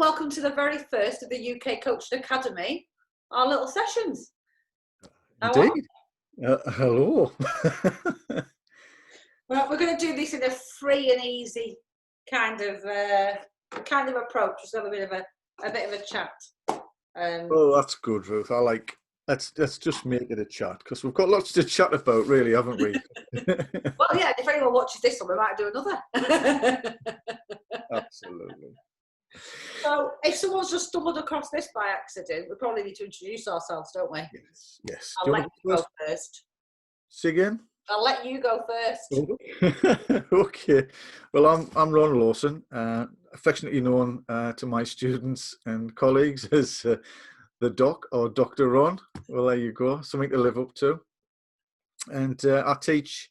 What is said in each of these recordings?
welcome to the very first of the UK Coaching Academy, our little sessions. Indeed. Hello. Well, we're going to do this in a free and easy kind of approach. Just have a bit of a chat. Oh, that's good, Ruth. I like. Let's just make it a chat because we've got lots to chat about, really, haven't we? Well, yeah. If anyone watches this one, we might do another. Absolutely. So, if someone's just stumbled across this by accident, we probably need to introduce ourselves, don't we? Yes. Yes. I'll let you go first. Say again. I'll let you go first. Okay. Well, I'm Ron Lawson, affectionately known to my students and colleagues as the Doc or Dr. Ron. Well, there you go. Something to live up to. And I teach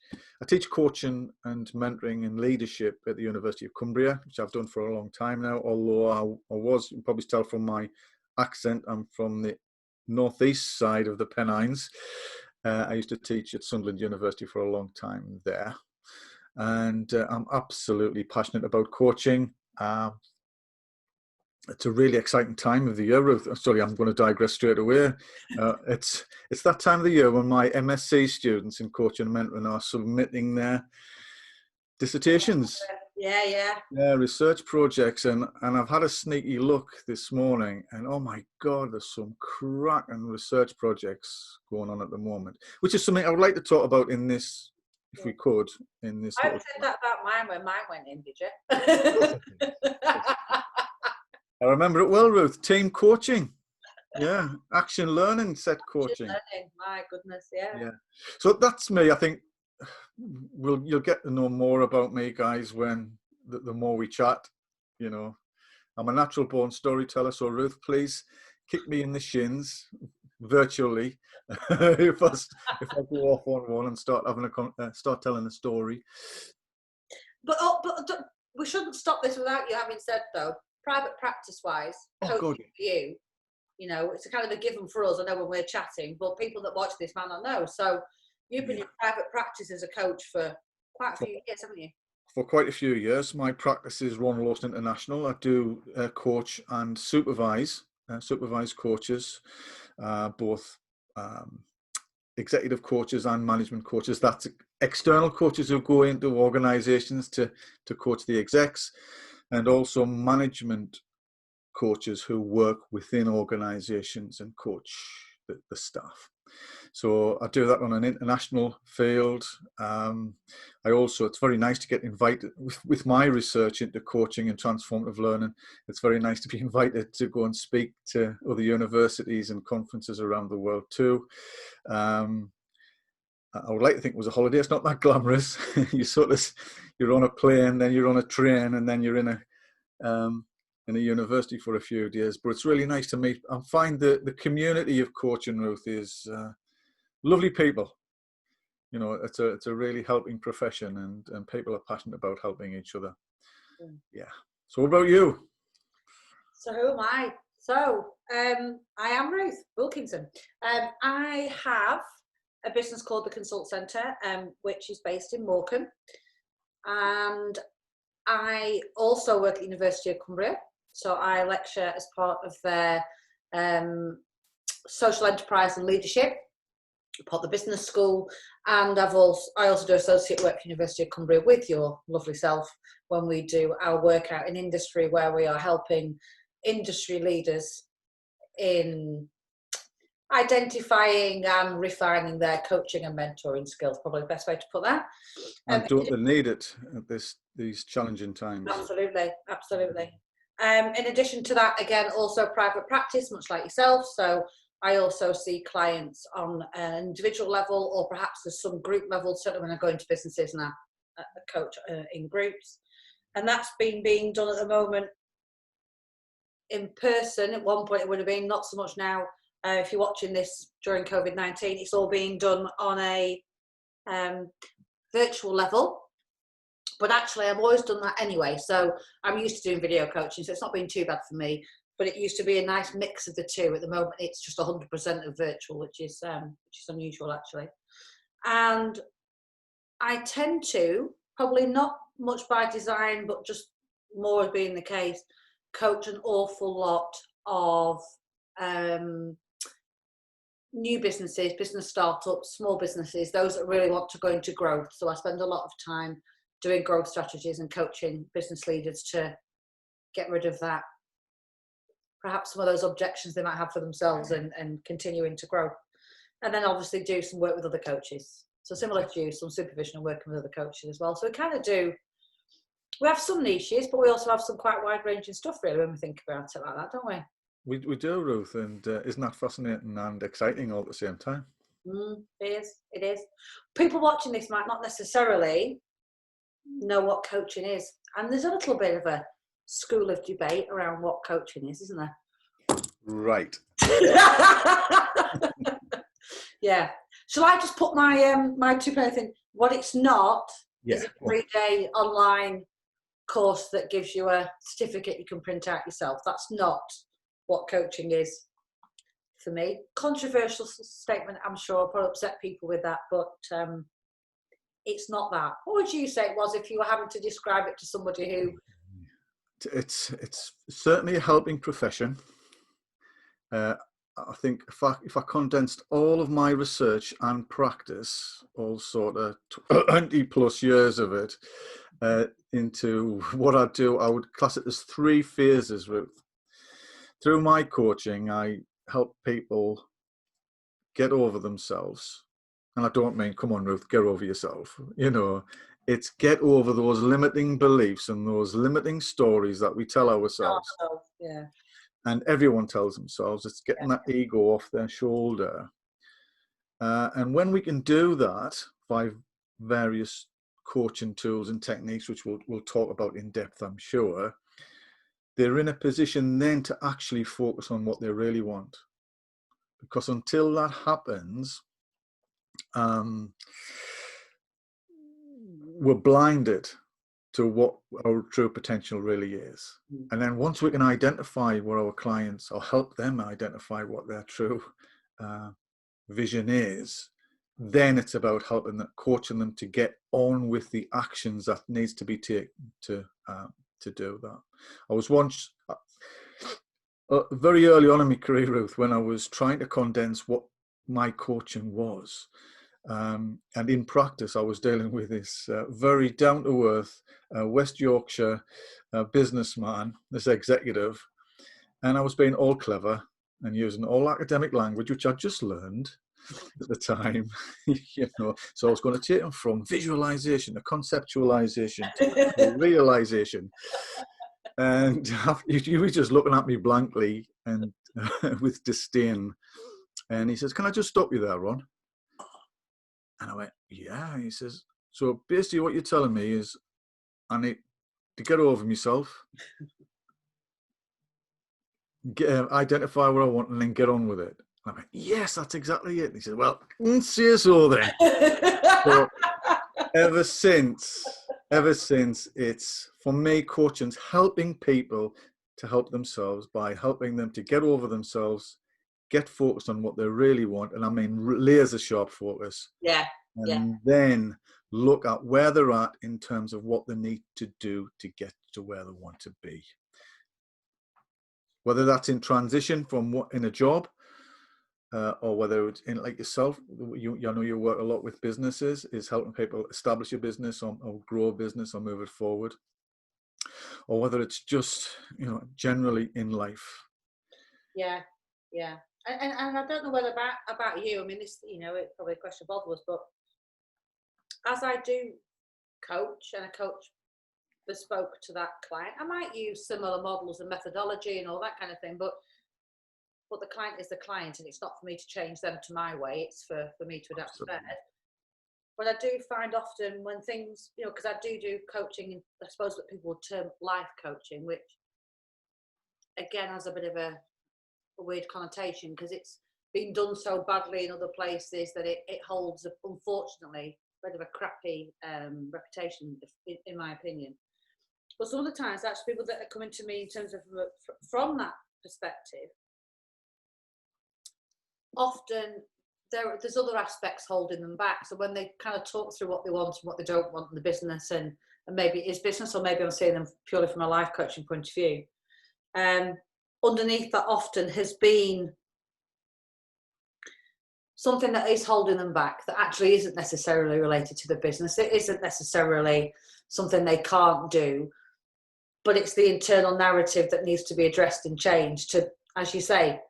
coaching and mentoring and leadership at the University of Cumbria, which I've done for a long time now. Although I was, you can probably tell from my accent, I'm from the northeast side of the Pennines. I used to teach at Sunderland University for a long time there, and I'm absolutely passionate about coaching. It's a really exciting time of the year, Ruth. Sorry, I'm going to digress straight away. It's that time of the year when my MSc students in coaching and mentoring are submitting their dissertations. Yeah, research projects, and I've had a sneaky look this morning, and oh my God, there's some cracking research projects going on at the moment, which is something I would like to talk about in this, if we could, in this. I said that about mine when mine went in, did you? I remember it well, Ruth. Team coaching. Yeah, action learning set coaching. Learning. My goodness, yeah. So that's me. I think you'll get to know more about me, guys, when the more we chat. You know, I'm a natural born storyteller. So Ruth, please kick me in the shins virtually if I go off on one and start telling a story. But we shouldn't stop this without you having said, though, private practice wise, coaching for you, you know, it's a kind of a given for us. I know when we're chatting, but people that watch this might not know. So you've been in private practice as a coach for quite a few years, haven't you? For quite a few years. My practice is Ron Lawson International. I do coach and supervise coaches, both executive coaches and management coaches. That's external coaches who go into organizations to coach the execs, and also management coaches who work within organizations and coach the staff. So I do that on an international field. It's very nice to get invited with my research into coaching and transformative learning. It's very nice to be invited to go and speak to other universities and conferences around the world too. I would like to think it was a holiday. It's not that glamorous. You're on a plane, then you're on a train, and then you're in a university for a few days. But it's really nice to meet and find the community of coaching, Ruth, is lovely people. You know, it's a really helping profession, and people are passionate about helping each other. Yeah. So what about you? So who am I? So I am Ruth Wilkinson. I have a business called the Consult Centre, which is based in Morecambe, and I also work at the University of Cumbria. So I lecture as part of their social enterprise and leadership, part of the business school, and I also do associate work at the University of Cumbria with your lovely self when we do our work out in industry, where we are helping industry leaders in identifying and refining their coaching and mentoring skills. Probably the best way to put that. And don't they need it at these challenging times? Absolutely. In addition to that, again, also private practice, much like yourself. So I also see clients on an individual level, or perhaps there's some group level, certainly when I go into businesses and I coach in groups. And that's being done at the moment in person. At one point it would have been, not so much now. If you're watching this during COVID-19, it's all being done on a virtual level. But actually, I've always done that anyway. So I'm used to doing video coaching, so it's not been too bad for me. But it used to be a nice mix of the two. At the moment, it's just 100% of virtual, which is unusual, actually. And I tend to, probably not much by design, but just more being the case, coach an awful lot of new businesses, business startups, small businesses, those that really want to go into growth. So I spend a lot of time doing growth strategies and coaching business leaders to get rid of that, perhaps some of those objections they might have for themselves, and continuing to grow. And then obviously do some work with other coaches. So similar to you, some supervision and working with other coaches as well. So we have some niches, but we also have some quite wide-ranging stuff really when we think about it like that, don't we? We do, Ruth, and isn't that fascinating and exciting all at the same time? It is. People watching this might not necessarily know what coaching is, and there's a little bit of a school of debate around what coaching is, isn't there? Right. Yeah. Shall I just put my 2 penny thing? What it's not is a 3-day online course that gives you a certificate you can print out yourself. That's not what coaching is for me. Controversial statement, I'm sure. I'll probably upset people with that, but it's not that. What would you say it was if you were having to describe it to somebody who... It's certainly a helping profession. I think if I condensed all of my research and practice, all sort of 20 plus years of it, into what I do, I would class it as 3 phases, Ruth. Through my coaching, I help people get over themselves. And I don't mean, come on, Ruth, get over yourself. You know, it's get over those limiting beliefs and those limiting stories that we tell ourselves. Yeah. And everyone tells themselves. It's getting that ego off their shoulder. And when we can do that by various coaching tools and techniques, which we'll talk about in depth, I'm sure, they're in a position then to actually focus on what they really want. Because until that happens, we're blinded to what our true potential really is. And then once we can identify what our clients, or help them identify what their true vision is, then it's about helping them, coaching them to get on with the actions that needs to be taken to do that. I was once very early on in my career, Ruth, when I was trying to condense what my coaching was. And in practice, I was dealing with this very down-to-earth West Yorkshire businessman, this executive, and I was being all clever and using all academic language, which I just learned at the time, you know. So I was going to take him from visualization to conceptualization to realization, and he was just looking at me blankly and with disdain. And he says, "Can I just stop you there, Ron?" And I went, "Yeah." He says, "So basically what you're telling me is I need to get over myself, identify what I want, and then get on with it." And I went, "Yes, that's exactly it." And he said, "Well, say so then." So ever since, it's, for me, coaching's helping people to help themselves by helping them to get over themselves, get focused on what they really want, and I mean laser sharp focus. And then look at where they're at in terms of what they need to do to get to where they want to be. Whether that's in transition from in a job, or whether it's in, like yourself, you know, you work a lot with businesses, is helping people establish a business or grow a business or move it forward, or whether it's just, you know, generally in life. Yeah. And I don't know whether about you. I mean, this, you know, it's probably a question for both of us, but as I do coach, and I coach bespoke to that client, I might use similar models and methodology and all that kind of thing, but the client is the client, and it's not for me to change them to my way. It's for me to adapt to theirs. But I do find often when things, you know, because I do coaching, I suppose what people would term life coaching, which again has a bit of a weird connotation because it's been done so badly in other places that it holds, unfortunately, a bit of a crappy reputation, in my opinion. But some of the times, actually, people that are coming to me in terms of from that perspective, often there's other aspects holding them back. So when they kind of talk through what they want and what they don't want in the business, and maybe it is business, or maybe I'm seeing them purely from a life coaching point of view, underneath that often has been something that is holding them back, that actually isn't necessarily related to the business. It isn't necessarily something they can't do, but it's the internal narrative that needs to be addressed and changed to, as you say,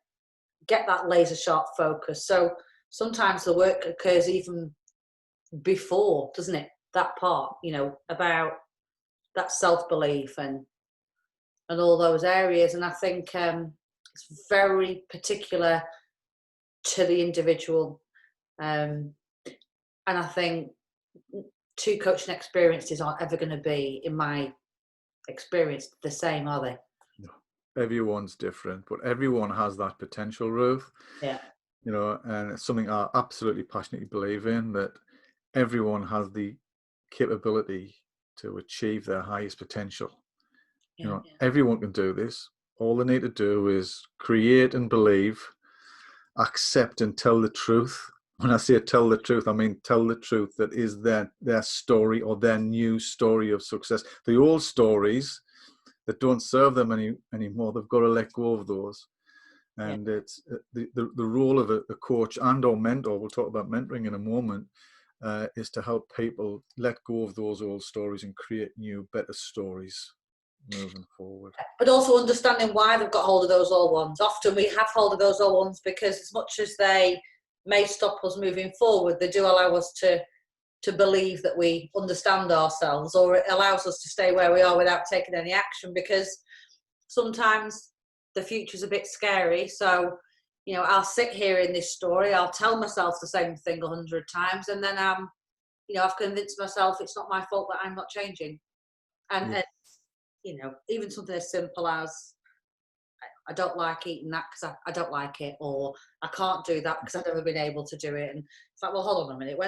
get that laser sharp focus. So sometimes the work occurs even before, doesn't it? That part, about that self-belief and all those areas. And I think it's very particular to the individual. And I think two coaching experiences aren't ever going to be, in my experience, the same, are they? No. Everyone's different, but everyone has that potential, Ruth. Yeah. And it's something I absolutely passionately believe in, that everyone has the capability to achieve their highest potential. Everyone can do this. All they need to do is create and believe, accept and tell the truth. When I say tell the truth, I mean tell the truth that is their story or their new story of success. The old stories that don't serve them anymore, they've got to let go of those. And it's the role of a coach and or mentor, we'll talk about mentoring in a moment, is to help people let go of those old stories and create new, better stories moving forward. But also understanding why they've got hold of those old ones. Often we have hold of those old ones because as much as they may stop us moving forward, they do allow us to believe that we understand ourselves, or it allows us to stay where we are without taking any action, because sometimes the future's a bit scary. So, I'll sit here in this story, I'll tell myself the same thing 100 times, and then I've convinced myself it's not my fault that I'm not changing. And even something as simple as I don't like eating that because I don't like it, or I can't do that because I've never been able to do it. And it's like, well, hold on a minute.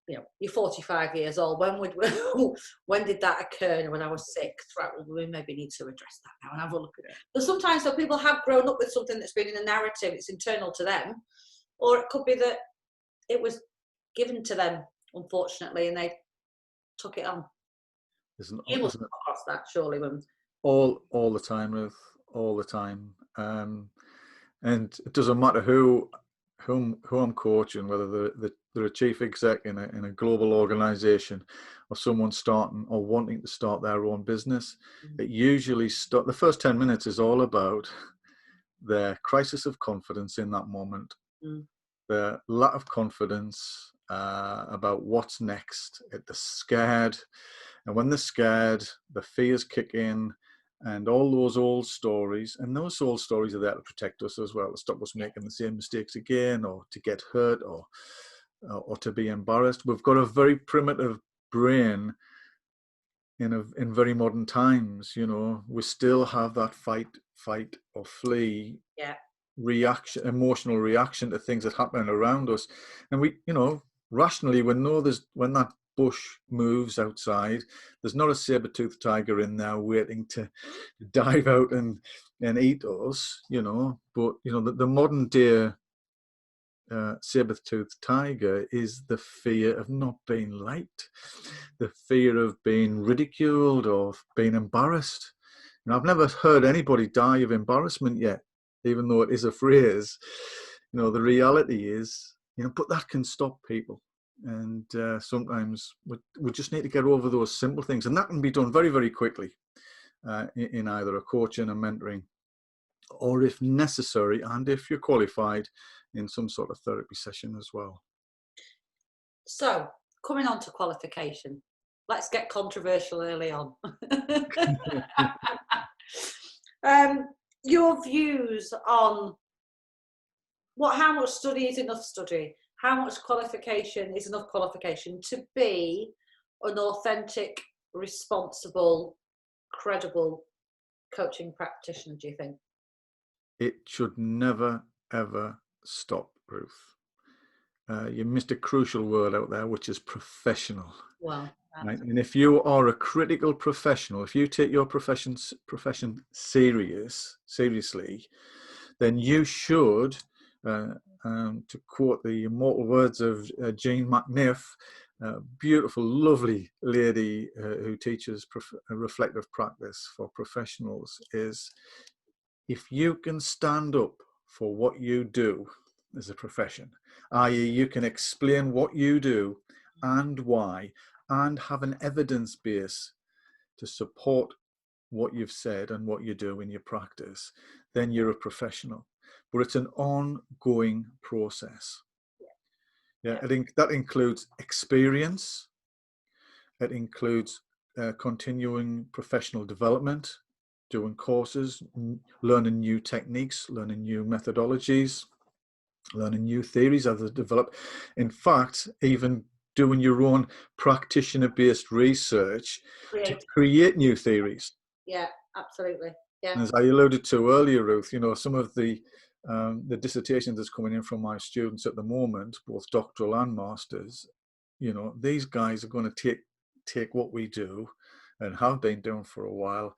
You're 45 years old. When did that occur? When I was 6, right? Well, we maybe need to address that now and have a look at it. But sometimes people have grown up with something that's been in a narrative. It's internal to them, or it could be that it was given to them, unfortunately, and they took it on. You must come across that, surely, when all the time, Ruth, all the time. And it doesn't matter who I'm coaching, whether they're a chief exec in a global organization, or someone starting or wanting to start their own business. It usually the first 10 minutes is all about their crisis of confidence in that moment, their lack of confidence about what's next. They're scared, and when they're scared, the fears kick in. And all those old stories, and those old stories are there to protect us as well, to stop us making the same mistakes again, or to get hurt, or to be embarrassed. We've got a very primitive brain in very modern times. We still have that fight or flee reaction, emotional reaction to things that happen around us, and we, rationally, we know when that bush moves outside, there's not a saber-toothed tiger in there waiting to dive out and eat us, but the modern day saber-toothed tiger is the fear of not being liked, the fear of being ridiculed or being embarrassed. I've never heard anybody die of embarrassment yet, even though it is a phrase. The reality is, but that can stop people. And sometimes we just need to get over those simple things, and that can be done very, very quickly in either a coaching and mentoring, or if necessary, and if you're qualified, in some sort of therapy session as well. So, coming on to qualification, let's get controversial early on. Your views on how much study is enough study? How much qualification is enough qualification to be an authentic, responsible, credible coaching practitioner, do you think? It should never, ever stop, Ruth. You missed a crucial word out there, which is professional. Well, right? And if you are a critical professional, if you take your profession seriously, then you should, to quote the immortal words of Jean McNiff, a beautiful, lovely lady who teaches reflective practice for professionals, is if you can stand up for what you do as a profession, i.e. you can explain what you do and why, and have an evidence base to support what you've said and what you do in your practice, then you're a professional. But it's an ongoing process. Yeah, that includes experience. It includes continuing professional development, doing courses, learning new techniques, learning new methodologies, learning new theories as they develop. In fact, even doing your own practitioner-based research to create new theories. Yeah, absolutely. Yeah. And as I alluded to earlier, Ruth, some of the dissertations that's coming in from my students at the moment, both doctoral and masters, these guys are going to take what we do and have been doing for a while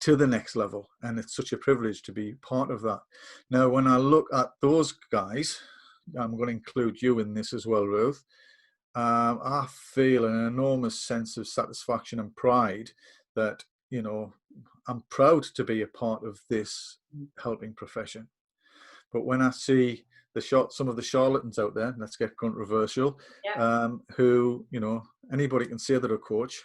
to the next level. And it's such a privilege to be part of that. Now, when I look at those guys, I'm going to include you in this as well, Ruth. I feel an enormous sense of satisfaction and pride that, I'm proud to be a part of this helping profession. But when I see some of the charlatans out there, let's get controversial, who, anybody can say they're a coach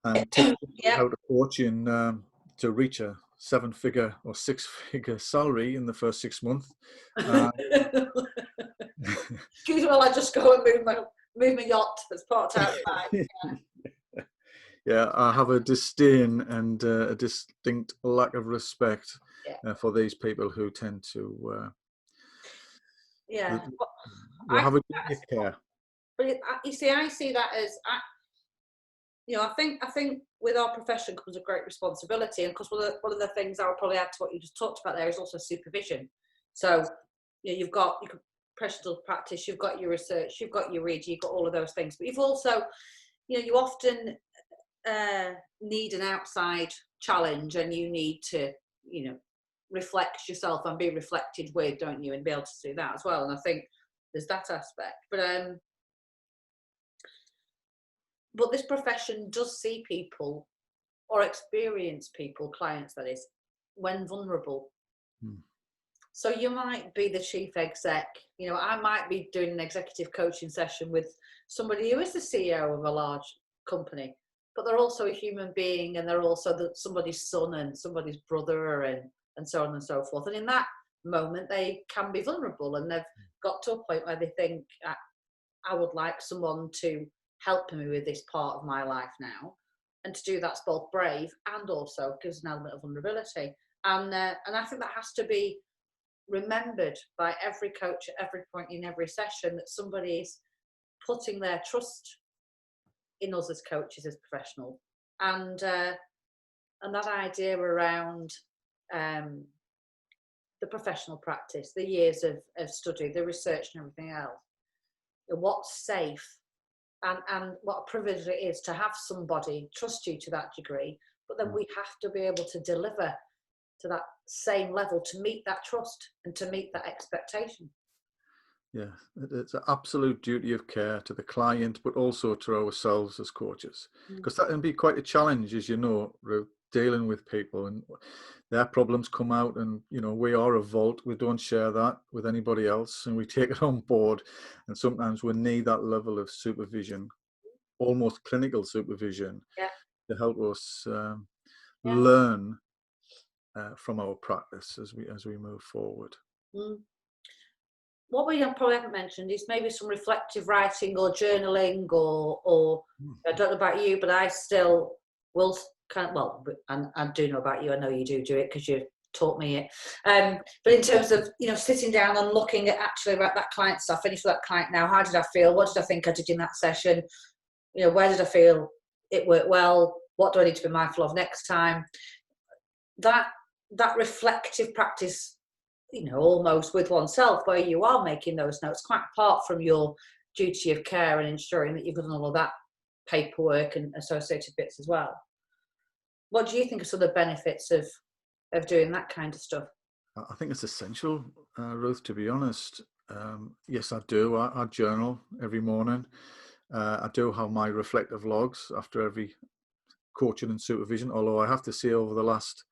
and teach how to coach to reach a 7-figure or 6-figure salary in the first 6 months. Excuse me while I just go and move my yacht that's parked outside. Yeah, I have a disdain and a distinct lack of respect for these people who tend to have a duty of care. But you see, I see that as, I think with our profession comes a great responsibility, and because one of the things I would probably add to what you just talked about there is also supervision. So you've got professional practice, you've got your research, you've got your reading, you've got all of those things, but you've also, you often need an outside challenge, and you need to, reflect yourself and be reflected with, don't you, and be able to do that as well. And I think there's that aspect. But this profession does see people, or experience people, clients that is, when vulnerable. So you might be the chief exec, I might be doing an executive coaching session with somebody who is the CEO of a large company, but they're also a human being, and they're also somebody's son and somebody's brother, and so on and so forth. And in that moment, they can be vulnerable, and they've got to a point where they think, I would like someone to help me with this part of my life now. And to do that's both brave and also gives an element of vulnerability. And I think that has to be remembered by every coach at every point in every session, that somebody's putting their trust in us as coaches, as professionals, and that idea around the professional practice, the years of study, the research and everything else, what's safe, and what a privilege it is to have somebody trust you to that degree, but then we have to be able to deliver to that same level, to meet that trust and to meet that expectation. Yeah, it's an absolute duty of care to the client, but also to ourselves as coaches, because that can be quite a challenge, as you know, Ruth, dealing with people, and their problems come out, and we are a vault. We don't share that with anybody else, and we take it on board. And sometimes we need that level of supervision, almost clinical supervision, to help us learn from our practice as we move forward. What we probably haven't mentioned is maybe some reflective writing or journaling, or I don't know about you, but I still will and I do know about you. I know you do it because you taught me it. But in terms of sitting down and looking at actually about that client stuff, finished with that client now. How did I feel? What did I think I did in that session? Where did I feel it worked well? What do I need to be mindful of next time? That reflective practice, almost with oneself, where you are making those notes, quite apart from your duty of care and ensuring that you've done all of that paperwork and associated bits as well. What do you think are some of the benefits of doing that kind of stuff? I think it's essential, Ruth, to be honest. Yes, I do. I journal every morning. I do have my reflective logs after every coaching and supervision, although I have to say over the last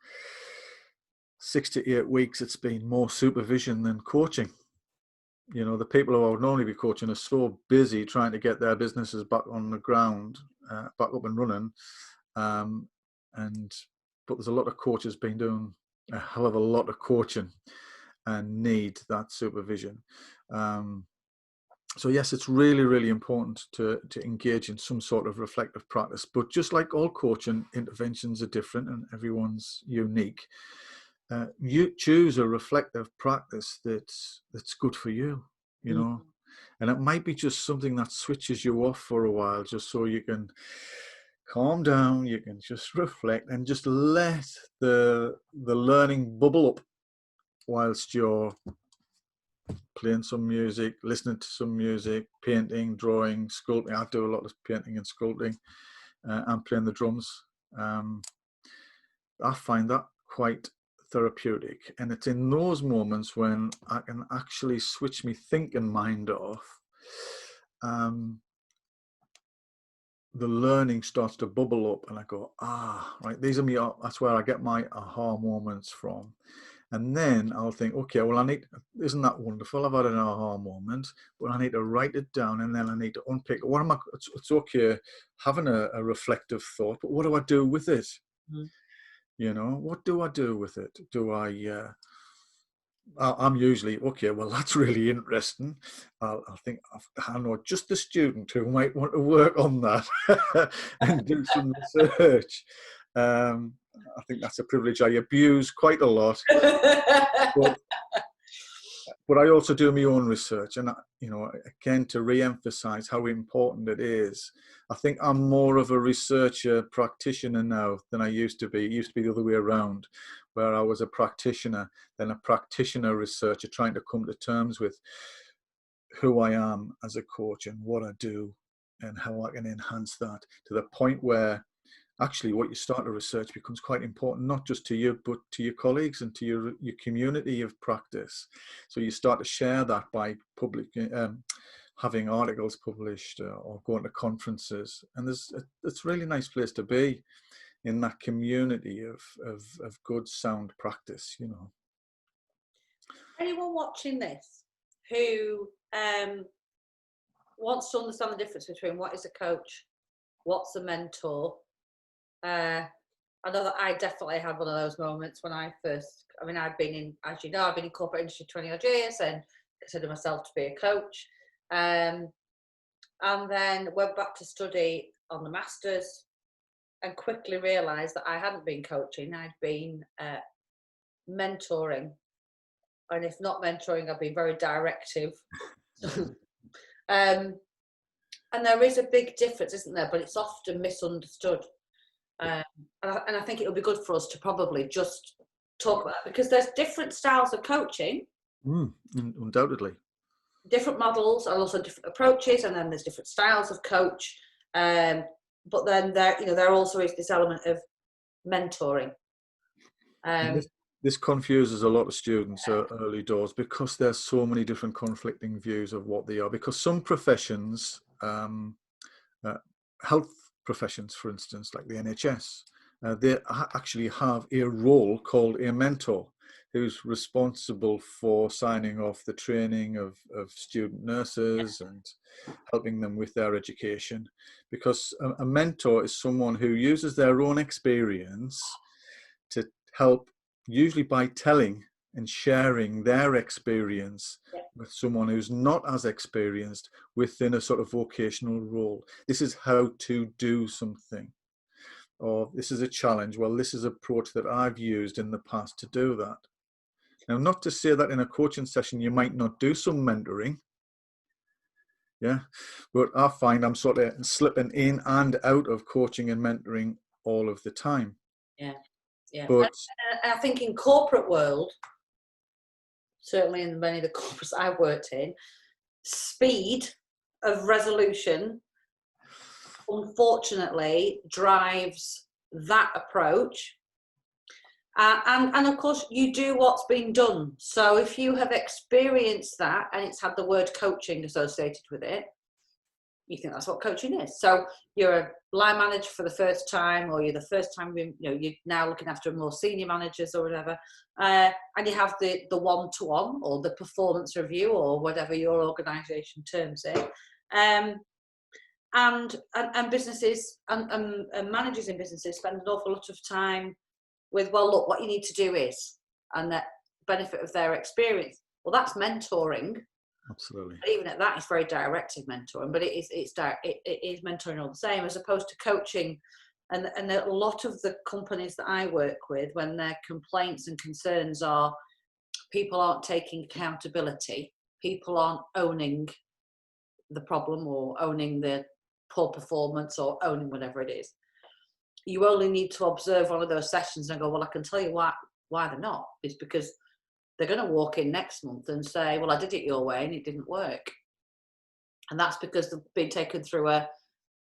6 to 8 weeks, it's been more supervision than coaching. You know, the people who I would normally be coaching are so busy trying to get their businesses back on the ground, back up and running. But there's a lot of coaches been doing a hell of a lot of coaching and need that supervision. So yes, it's really, really important to engage in some sort of reflective practice. But just like all coaching, interventions are different and everyone's unique. You choose a reflective practice that's good for you, you know, and it might be just something that switches you off for a while, just so you can calm down, you can just reflect and just let the learning bubble up whilst you're playing some music, listening to some music, painting, drawing, sculpting. I do a lot of painting and sculpting, and playing the drums. I find that quite therapeutic, and it's in those moments when I can actually switch my thinking mind off. The learning starts to bubble up, and I go, right, these are that's where I get my aha moments from. And then I'll think, okay, well, isn't that wonderful? I've had an aha moment, but I need to write it down, and then I need to unpick. It's okay having a reflective thought, but what do I do with it? You know, what do I do with it? I'm usually, okay, well, that's really interesting. I think I know just the student who might want to work on that and do some research. I think that's a privilege I abuse quite a lot. But I also do my own research, and you know, again, to re-emphasize how important it is. I think I'm more of a researcher practitioner now than I used to be. It used to be the other way around, where I was a practitioner, then a practitioner researcher, trying to come to terms with who I am as a coach and what I do and how I can enhance that, to the point where actually what you start to research becomes quite important, not just to you, but to your colleagues and to your community of practice. So you start to share that by having articles published or going to conferences. And it's a really nice place to be, in that community of good, sound practice, you know. Anyone watching this who wants to understand the difference between what is a coach, what's a mentor, I know that I definitely had one of those moments when I've been in, as you know, I've been in corporate industry 20 odd years and consider myself to be a coach. And then went back to study on the masters and quickly realised that I hadn't been coaching, I'd been mentoring. And if not mentoring, I've been very directive. And there is a big difference, isn't there? But it's often misunderstood. And I think it would be good for us to probably just talk about it, because there's different styles of coaching. Undoubtedly. Different models and also different approaches, and then there's different styles of coach. But then there also is this element of mentoring. This confuses a lot of students early doors, because there's so many different conflicting views of what they are. Because some professions, health professions, for instance, like the NHS, they actually have a role called a mentor, who's responsible for signing off the training of student nurses and helping them with their education. Because a mentor is someone who uses their own experience to help, usually by telling and sharing their experience with someone who's not as experienced within a sort of vocational role. This is how to do something, or this is a challenge. Well, this is an approach that I've used in the past to do that. Now, not to say that in a coaching session you might not do some mentoring, but I find I'm sort of slipping in and out of coaching and mentoring all of the time. But and I think in corporate world, certainly in many of the corporates I've worked in, speed of resolution unfortunately drives that approach. And of course you do what's been done. So if you have experienced that and it's had the word coaching associated with it, you think that's what coaching is. So you're a line manager for the first time, or you're the first time, you're now looking after more senior managers or whatever, and you have the one-to-one or the performance review or whatever your organisation terms it. And businesses and managers in businesses spend an awful lot of time with, well, look, what you need to do is, and the benefit of their experience. Well, that's mentoring. Absolutely. But even at that, it's very directed mentoring, but it is mentoring all the same, as opposed to coaching. And a lot of the companies that I work with, when their complaints and concerns are people aren't taking accountability, people aren't owning the problem or owning the poor performance or owning whatever it is, you only need to observe one of those sessions and go, well, I can tell you why they're not. It's because they're going to walk in next month and say, well, I did it your way and it didn't work. And that's because they've been taken through a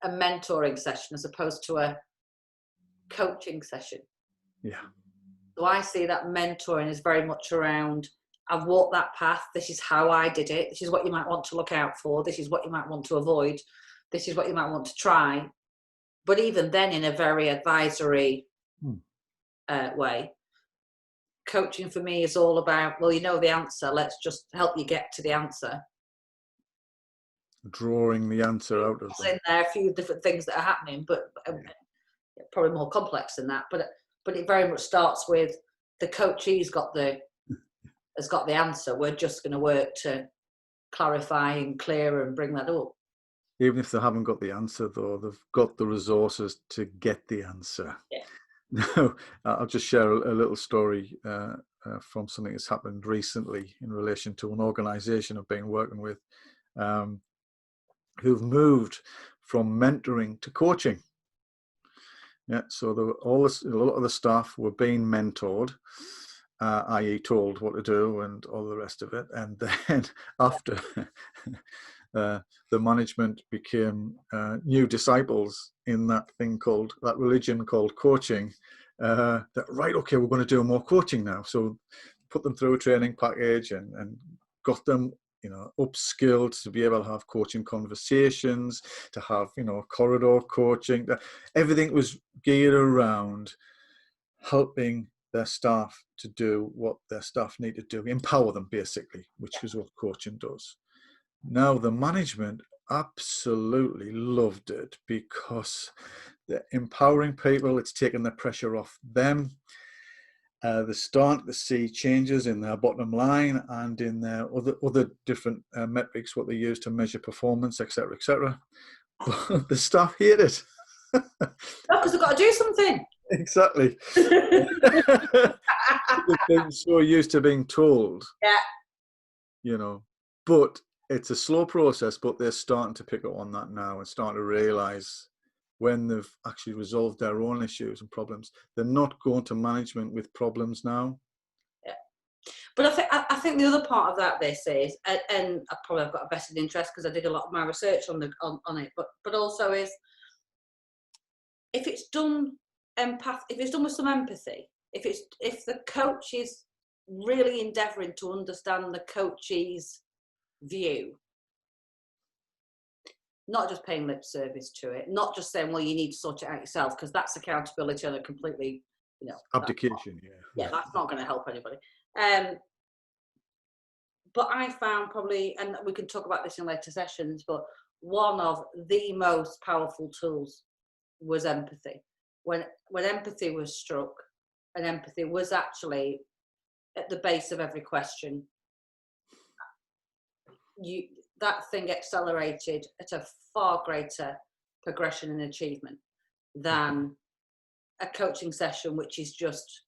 mentoring session as opposed to a coaching session. Yeah. So I see that mentoring is very much around, I've walked that path, this is how I did it, this is what you might want to look out for, this is what you might want to avoid, this is what you might want to try. But even then, in a very advisory way, coaching for me is all about, well, you know the answer, let's just help you get to the answer. Drawing the answer out of them. In there, a few different things that are happening, but probably more complex than that. But it very much starts with the coachee's has got the answer. We're just going to work to clarify and clear and bring that up. Even if they haven't got the answer, though, they've got the resources to get the answer. Yeah. Now, I'll just share a little story from something that's happened recently in relation to an organisation I've been working with, who've moved from mentoring to coaching. Yeah, so a lot of the staff were being mentored, i.e. told what to do and all the rest of it. And then after the management became new disciples in that religion called coaching, that, right, okay, we're going to do more coaching now. So put them through a training package and got them, upskilled to be able to have coaching conversations, to have, corridor coaching. Everything was geared around helping their staff to do what their staff need to do, empower them basically, which is what coaching does. Now, the management absolutely loved it because they're empowering people, it's taking the pressure off them. They're starting to see changes in their bottom line and in their other different metrics, what they use to measure performance, etc., etc. But the staff hate it. Because they've got to do something. Exactly. They've been so used to being told. Yeah. But it's a slow process, but they're starting to pick up on that now and starting to realise when they've actually resolved their own issues and problems, they're not going to management with problems now. Yeah. But I think the other part of this is, and I've got a vested interest because I did a lot of my research on it, but also is, if it's done with some empathy, if the coach is really endeavouring to understand the coachee's view, not just paying lip service to it, not just saying, well, you need to sort it out yourself, because that's accountability on a completely, abdication. That's not going to help anybody. But I found probably, and we can talk about this in later sessions, but one of the most powerful tools was empathy. When empathy was struck, and empathy was actually at the base of every question, that thing accelerated at a far greater progression and achievement than a coaching session, which is just,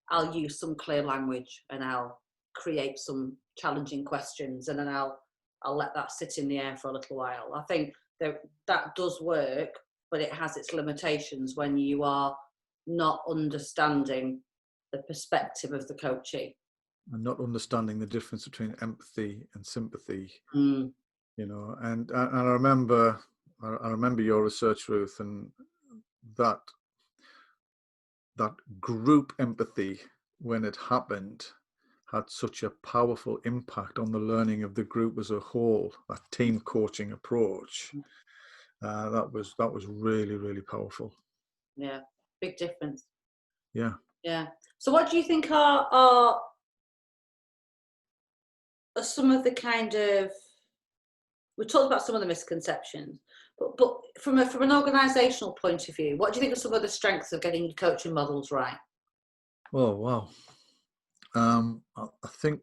I'll use some clear language and I'll create some challenging questions and then I'll let that sit in the air for a little while. I think that does work, but it has its limitations when you are not understanding the perspective of the coachee. And not understanding the difference between empathy and sympathy, and I remember your research, Ruth, and that group empathy, when it happened, had such a powerful impact on the learning of the group as a whole, that team coaching approach. That was really, really powerful. Yeah, big difference. Yeah. Yeah. So what do you think are some of the kind of, we talked about some of the misconceptions, but from an organisational point of view, what do you think are some of the strengths of getting your coaching models right? Oh, wow. I think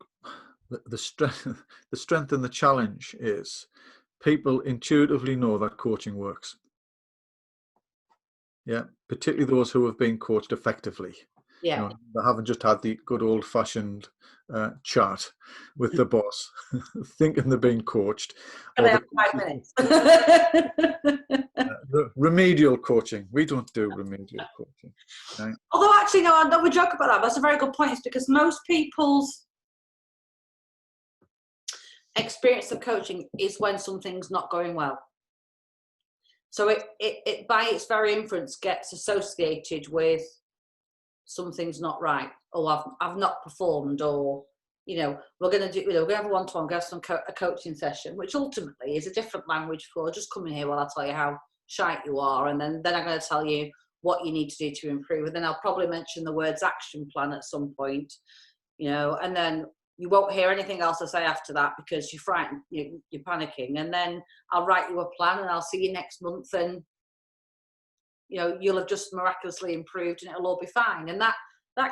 the strength, the strength and the challenge is people intuitively know that coaching works. Yeah, particularly those who have been coached effectively. Yeah. They haven't just had the good old-fashioned chat with the boss, thinking they're being coached, Can I or have 5 minutes? the remedial coaching. We don't do remedial coaching. Right? Although actually, no, I know we joke about that, but that's a very good point. It's because most people's experience of coaching is when something's not going well. So it by its very inference gets associated with something's not right, or I've not performed, or we're going to we're going to have a one-to-one, go have a coaching session, which ultimately is a different language for just come in here while I tell you how shite you are, and then I'm going to tell you what you need to do to improve, and then I'll probably mention the words action plan at some point, and then you won't hear anything else I say after that because you're frightened, you're panicking, and then I'll write you a plan and I'll see you next month, and you'll have just miraculously improved and it'll all be fine. And that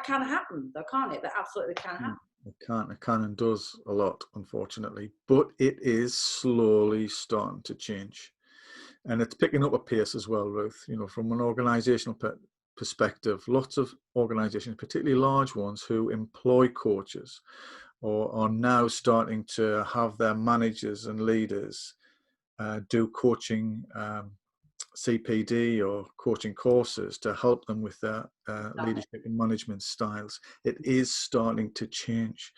can happen though, can't it? That absolutely can happen. It can and does a lot, unfortunately, but it is slowly starting to change, and it's picking up a pace as well, Ruth. From an organizational perspective, lots of organizations, particularly large ones who employ coaches, or are now starting to have their managers and leaders do coaching CPD or coaching courses to help them with their leadership and management styles. It is starting to change,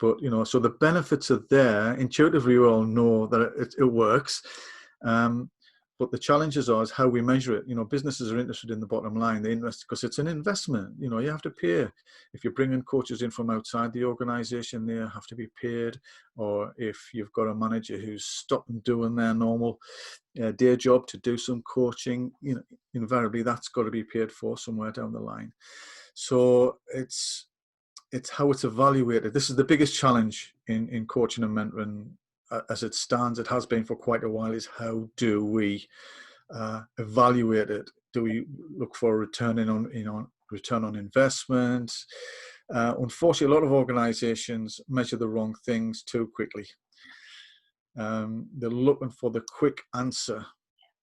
but so the benefits are there. Intuitively, we all know that it works, but the challenges are is how we measure it. Businesses are interested in the bottom line. They invest because it's an investment. You have to pay. If you're bringing coaches in from outside the organization, they have to be paid. Or if you've got a manager who's stopped doing their normal day job to do some coaching, invariably that's got to be paid for somewhere down the line. So it's how it's evaluated. This is the biggest challenge in coaching and mentoring as it stands. It has been for quite a while. Is how do we evaluate it? Do we look for a return on investment? Unfortunately, a lot of organizations measure the wrong things too quickly. They're looking for the quick answer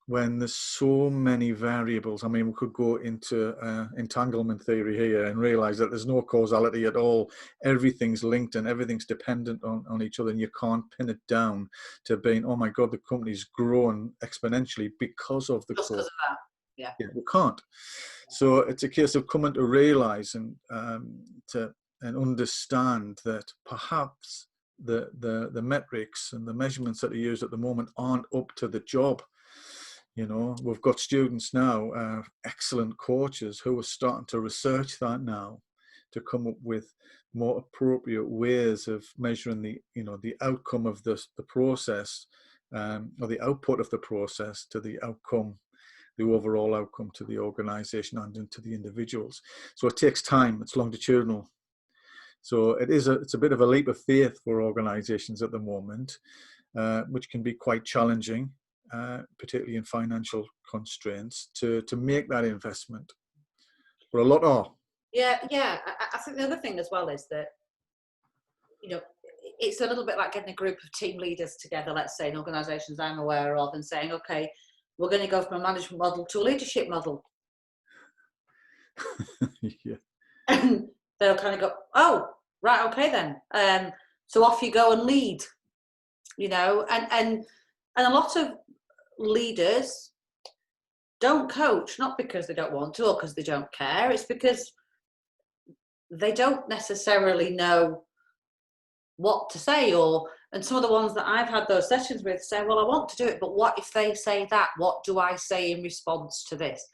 when there's so many variables. I mean, we could go into entanglement theory here and realize that there's no causality at all. Everything's linked and everything's dependent on each other, and you can't pin it down to being, oh my God, the company's grown exponentially because of the just because of that. Yeah, we can't. So it's a case of coming to realize and understand that perhaps the metrics and the measurements that are used at the moment aren't up to the job. We've got students now, excellent coaches, who are starting to research that now to come up with more appropriate ways of measuring the outcome of the process, or the output of the process to the outcome, the overall outcome to the organization and to the individuals. So it takes time. It's longitudinal. So it's a bit of a leap of faith for organizations at the moment, which can be quite challenging, particularly in financial constraints, to make that investment. But a lot are. Yeah. I think the other thing as well is that, it's a little bit like getting a group of team leaders together, let's say in organizations I'm aware of, and saying, okay, we're going to go from a management model to a leadership model. Yeah. And they'll kind of go, oh, right, okay then. So off you go and lead, and a lot of leaders don't coach, not because they don't want to or because they don't care. It's because they don't necessarily know what to say, and some of the ones that I've had those sessions with say, well, I want to do it, but what if they say that? What do I say in response to this?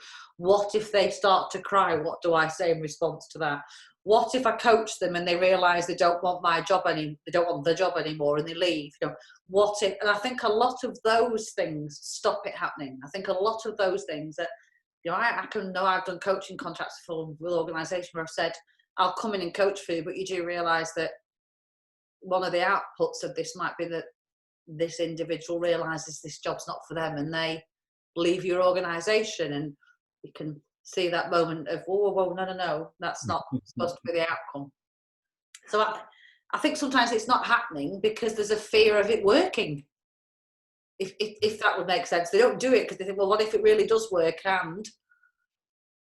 What if they start to cry? What do I say in response to that? What if I coach them and they realise they don't want my job they don't want the job anymore and they leave? You know, what if? And I think a lot of those things stop it happening. I think a lot of those things that, you know, I can know I've done coaching contracts with organisations where I've said, I'll come in and coach for you, but you do realise that one of the outputs of this might be that this individual realises this job's not for them and they leave your organisation, and you can see that moment of, whoa, no, that's not supposed to be the outcome. So I think sometimes it's not happening because there's a fear of it working. If that would make sense. They don't do it because they think, well, what if it really does work and,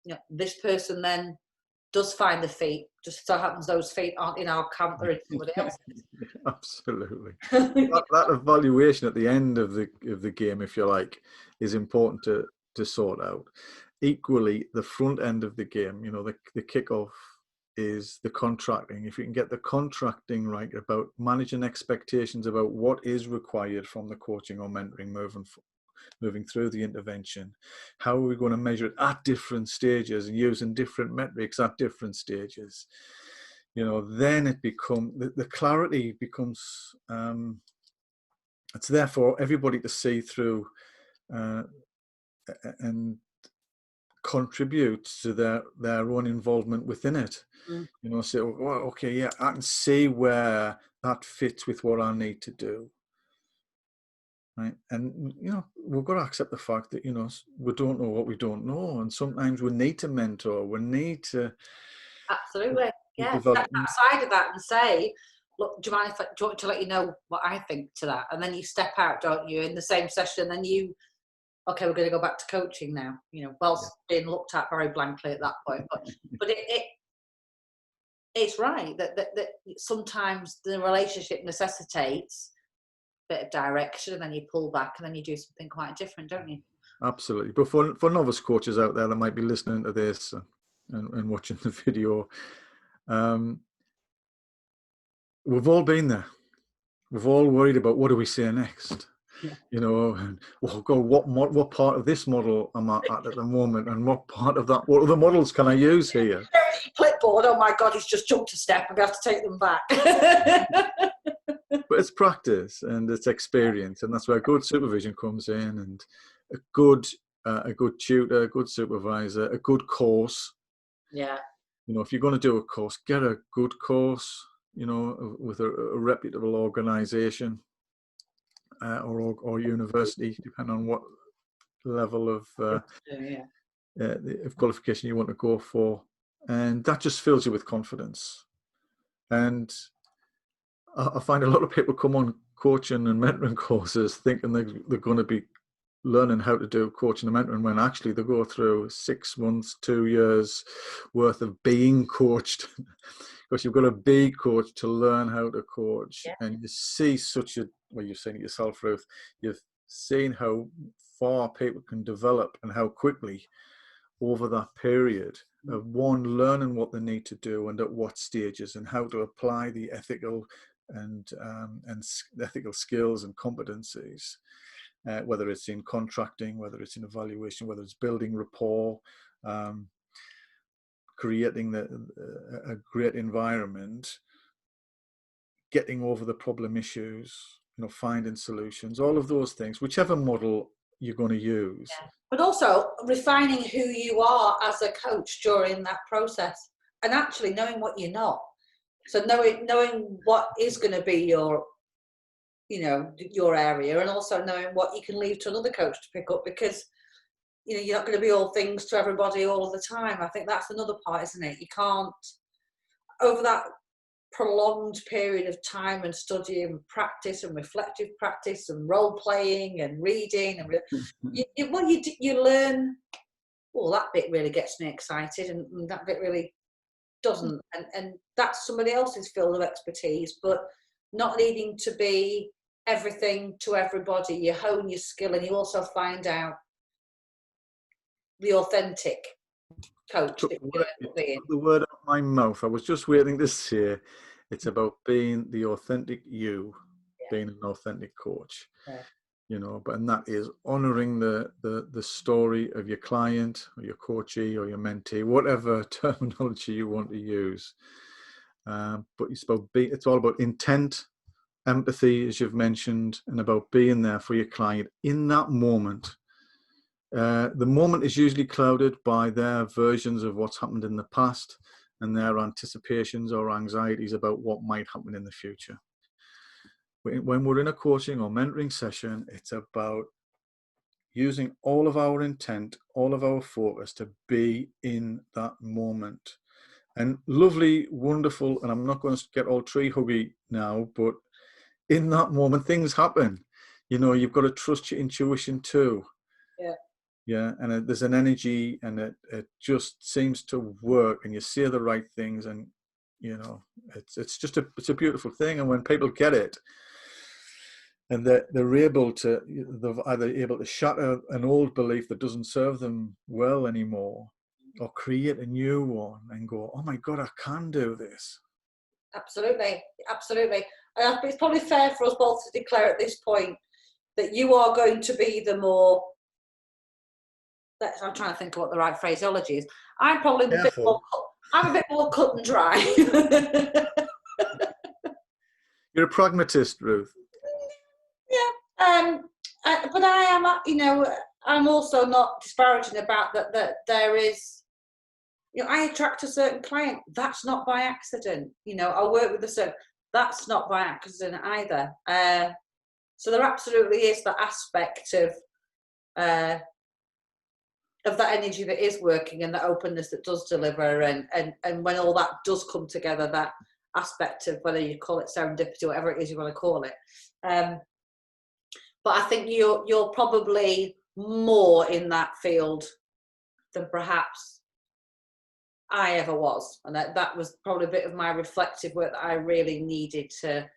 you know, this person then does find the feet. Just so happens those feet aren't in our camp, they're in somebody else's. Absolutely. that evaluation at the end of the game, if you like, is important to sort out. Equally, the front end of the game, you know, the kickoff is the contracting. If you can get the contracting right about managing expectations about what is required from the coaching or mentoring moving through the intervention, how are we going to measure it at different stages and using different metrics at different stages, you know, then it becomes, the clarity becomes, it's there for everybody to see through and contribute to their own involvement within it. You know, say, well, okay, yeah, I can see where that fits with what I need to do. Right. And, you know, we've got to accept the fact that, you know, we don't know what we don't know. And sometimes we need to mentor, we need to. Absolutely. Yeah. Step outside of that and say, look, do you mind do you want me to let you know what I think to that? And then you step out, don't you, in the same session, and then you, okay, we're going to go back to coaching now, you know, whilst being looked at very blankly at that point. But it's right that sometimes the relationship necessitates a bit of direction, and then you pull back and then you do something quite different, don't you? Absolutely. But for novice coaches out there that might be listening to this and watching the video, we've all been there. We've all worried about what do we say next. Yeah. You know, and oh God, what part of this model am I at the moment, and what part of that? What other models can I use here? Clipboard. Oh my God, he's just jumped a step. I'm going to have to take them back. But it's practice and it's experience, and that's where good supervision comes in, and a good tutor, a good supervisor, a good course. Yeah. You know, if you're going to do a course, get a good course. You know, with a reputable organisation. Or university, depending on what level of qualification you want to go for, and that just fills you with confidence. And I find a lot of people come on coaching and mentoring courses thinking they're going to be learning how to do coaching and mentoring, when actually they go through 6 months, 2 years worth of being coached. Because you've got to be coached to learn how to coach. Yeah. And you see well, you've seen it yourself, Ruth, you've seen how far people can develop and how quickly over that period of one, learning what they need to do and at what stages, and how to apply the ethical and ethical skills and competencies, whether it's in contracting, whether it's in evaluation, whether it's building rapport, creating a great environment, getting over the problem issues, you know, finding solutions, all of those things, whichever model you're going to use. Yeah. But also refining who you are as a coach during that process, and actually knowing what you're not. So knowing what is going to be your, you know, your area, and also knowing what you can leave to another coach to pick up, because, you know, you're not going to be all things to everybody all of the time. I think that's another part, isn't it? You can't, over that prolonged period of time and study and practice and reflective practice and role playing and reading, and you learn, well, that bit really gets me excited, and that bit really doesn't, and that's somebody else's field of expertise, but not needing to be everything to everybody. You hone your skill, and you also find out the authentic coach. The word out of my mouth. I was just waiting to say it's about being the authentic you, being an authentic coach. but and that is honoring the story of your client or your coachee or your mentee, whatever terminology you want to use. But it's all about intent, empathy, as you've mentioned, and about being there for your client in that moment. The moment is usually clouded by their versions of what's happened in the past and their anticipations or anxieties about what might happen in the future. When we're in a coaching or mentoring session, it's about using all of our intent, all of our focus to be in that moment. And lovely, wonderful, and I'm not going to get all tree huggy now, but in that moment, things happen. You've got to trust your intuition too. Yeah. Yeah, and there's an energy, and it just seems to work, and you say the right things, and it's just it's a beautiful thing. And when people get it, and they're either able to shatter an old belief that doesn't serve them well anymore, or create a new one and go, oh my God, I can do this. Absolutely. It's probably fair for us both to declare at this point that you are going to be the more, I'm trying to think of what the right phraseology is. I'm probably a bit more cut and dry. You're a pragmatist, Ruth. Yeah. But I am, I'm also not disparaging about that there is, I attract a certain client. That's not by accident. I work with a certain, that's not by accident either. So there absolutely is that aspect of that energy that is working and the openness that does deliver, and when all that does come together, that aspect of whether you call it serendipity, whatever it is you want to call it. But I think you're probably more in that field than perhaps I ever was, and that was probably a bit of my reflective work that I really needed to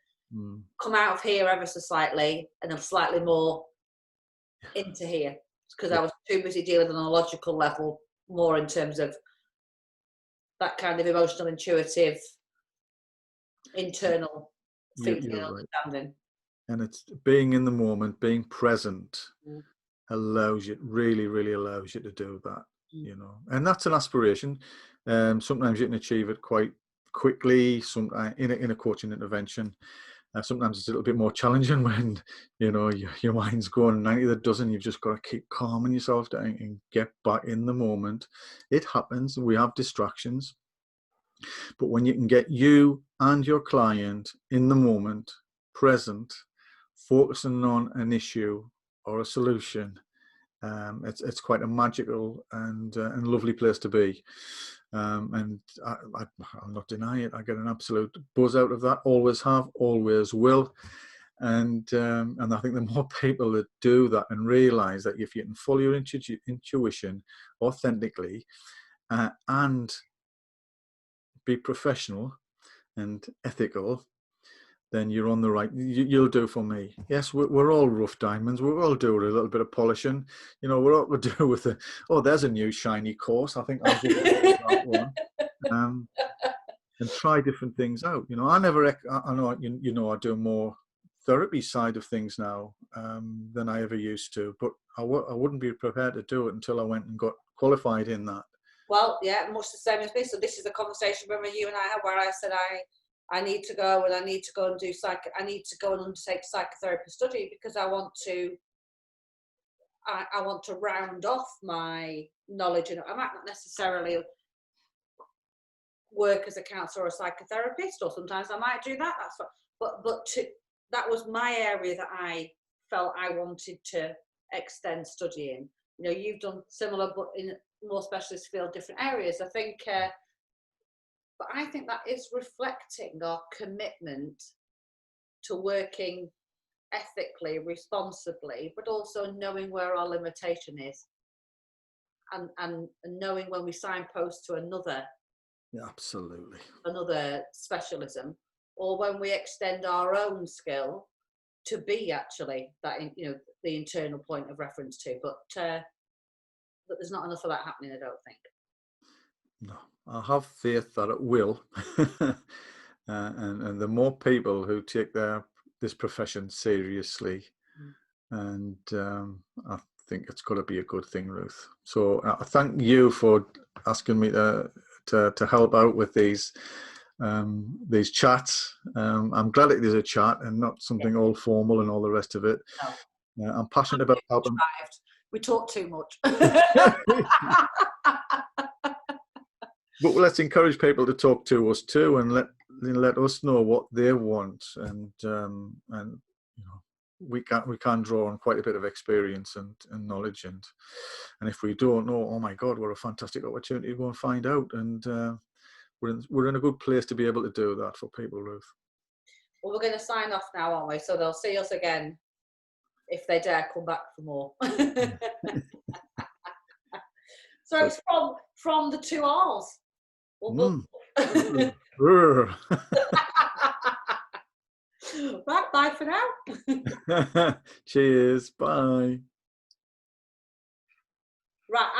come out of here ever so slightly, and I'm slightly more into here, because I was too busy dealing on a logical level, more in terms of that kind of emotional, intuitive, internal feeling and understanding. And it's being in the moment, being present, allows you, really, really allows you to do that. And that's an aspiration. Sometimes you can achieve it quite quickly. Sometimes in a coaching intervention, sometimes it's a little bit more challenging when your mind's going 90 of the dozen. You've just got to keep calming yourself down and get back in the moment. It happens. We have distractions, but when you can get you and your client in the moment, present, focusing on an issue or a solution, it's quite a magical and lovely place to be. And I'll not deny it. I get an absolute buzz out of that. Always have, always will. And I think the more people that do that and realize that if you can follow your intuition authentically and be professional and ethical, then you're on the right. You'll do for me. Yes, we're all rough diamonds. We're all doing a little bit of polishing. We're all do with there's a new shiny course. I think I'll go that one. And try different things out. I know I do more therapy side of things now than I ever used to, but I wouldn't be prepared to do it until I went and got qualified in that. Well, yeah, much the same as me. So this is a conversation remember you and I had where I said I need to go and undertake psychotherapy study, because I want to round off my knowledge, and I might not necessarily work as a counsellor or a psychotherapist, or sometimes I might do that. That's what, but that was my area that I felt I wanted to extend studying. You've done similar, but in more specialist field, different areas. I think. But I think that is reflecting our commitment to working ethically, responsibly, but also knowing where our limitation is, and knowing when we signpost to another specialism, or when we extend our own skill to be actually that the internal point of reference to. But there's not enough of that happening, I don't think. No, I have faith that it will. And the more people who take this profession seriously, and I think it's got to be a good thing, Ruth. So I thank you for asking me to help out with these chats. I'm glad it is a chat and not something all formal and all the rest of it. No. I'm passionate about helping. We talk too much. But let's encourage people to talk to us too, and let us know what they want, and you know, we can draw on quite a bit of experience and knowledge, and if we don't know, oh my God, what a fantastic opportunity to go and find out, and we're in a good place to be able to do that for people, Ruth. Well, we're going to sign off now, aren't we? So they'll see us again if they dare come back for more. So it's from the 2 R's. Right, bye for now. Cheers, bye. Right.